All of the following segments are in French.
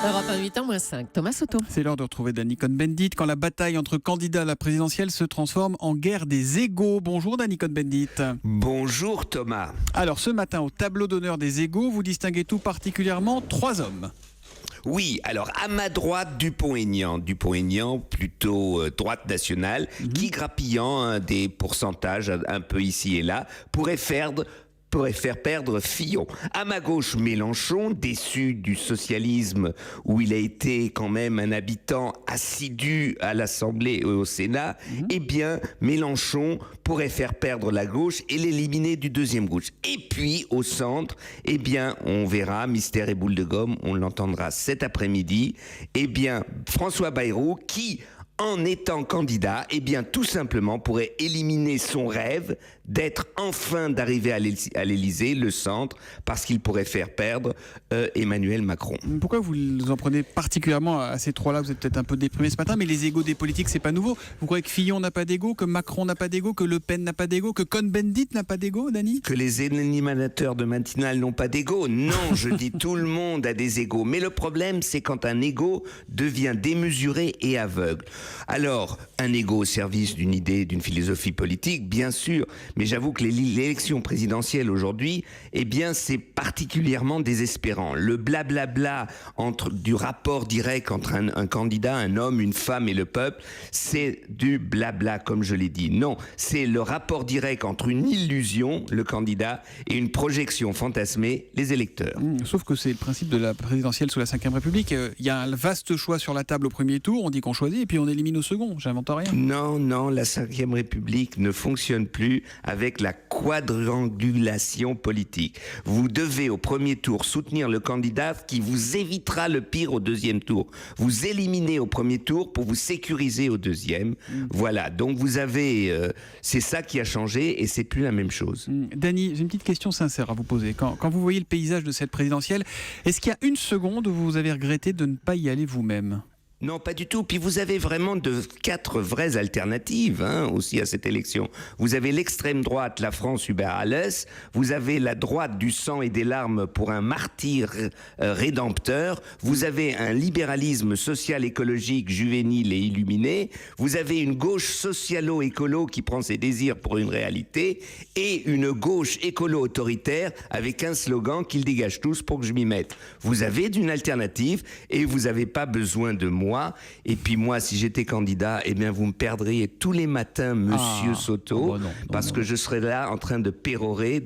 Europe 1, 8h-5, Thomas Soto. C'est l'heure de retrouver Danny Cohn-Bendit quand la bataille entre candidats à la présidentielle se transforme en guerre des égos. Bonjour Danny Cohn-Bendit. Bonjour Thomas. Alors ce matin au tableau d'honneur des égos, vous distinguez tout particulièrement 3 hommes. Oui, alors à ma droite, Dupont-Aignan, plutôt droite nationale, qui grappillant des pourcentages un peu ici et là, pourrait faire perdre Fillon. À ma gauche, Mélenchon, déçu du socialisme où il a été quand même un habitant assidu à l'Assemblée et au Sénat, eh bien, Mélenchon pourrait faire perdre la gauche et l'éliminer du deuxième gauche. Et puis, au centre, eh bien, on verra, mystère et boule de gomme, on l'entendra cet après-midi, eh bien, François Bayrou qui, en étant candidat, eh bien, tout simplement pourrait éliminer son rêve d'être enfin d'arriver à l'Élysée, le centre, parce qu'il pourrait faire perdre Emmanuel Macron. Pourquoi vous en prenez particulièrement à ces 3-là? Vous êtes peut-être un peu déprimé ce matin, mais les égos des politiques, c'est pas nouveau. Vous croyez que Fillon n'a pas d'égo, que Macron n'a pas d'égo, que Le Pen n'a pas d'égo, que Cohn-Bendit n'a pas d'égo, Dany? Que les animateurs de matinale n'ont pas d'égo? Non, je dis tout le monde a des égos. Mais le problème, c'est quand un égo devient démesuré et aveugle. Alors, un égo au service d'une idée, d'une philosophie politique, bien sûr, mais j'avoue que l'élection présidentielle aujourd'hui, eh bien, c'est particulièrement désespérant. Le blablabla du rapport direct entre un candidat, un homme, une femme et le peuple, c'est du blabla, comme je l'ai dit. Non, c'est le rapport direct entre une illusion, le candidat, et une projection fantasmée, les électeurs. Sauf que c'est le principe de la présidentielle sous la Ve République. Il y a un vaste choix sur la table au premier tour, on dit qu'on choisit, et puis on élimine au second. J'invente rien. Non, la Ve République ne fonctionne plus avec la quadrangulation politique. Vous devez au premier tour soutenir le candidat qui vous évitera le pire au deuxième tour. Vous éliminez au premier tour pour vous sécuriser au deuxième. Voilà, donc vous avez... c'est ça qui a changé et c'est plus la même chose. Dany, j'ai une petite question sincère à vous poser. Quand vous voyez le paysage de cette présidentielle, est-ce qu'il y a une seconde où vous avez regretté de ne pas y aller vous-même ? Non, pas du tout. Puis vous avez vraiment 4 vraies alternatives aussi à cette élection. Vous avez l'extrême droite, la France Hubert Allès. Vous avez la droite du sang et des larmes pour un martyr rédempteur. Vous avez un libéralisme social-écologique juvénile et illuminé. Vous avez une gauche socialo-écolo qui prend ses désirs pour une réalité. Et une gauche écolo-autoritaire avec un slogan qu'ils dégagent tous pour que je m'y mette. Vous avez d'une alternative et vous n'avez pas besoin de moi. Et puis moi, si j'étais candidat, eh bien vous me perdriez tous les matins, Monsieur Soto, parce que je serais là en train de pérorer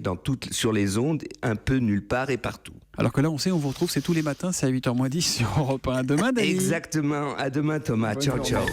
sur les ondes, un peu nulle part et partout. Alors que là, on sait, on vous retrouve, c'est tous les matins, c'est à 8h moins 10 sur Europe 1. À demain, Dany. Exactement. À demain, Thomas. Ciao, ciao.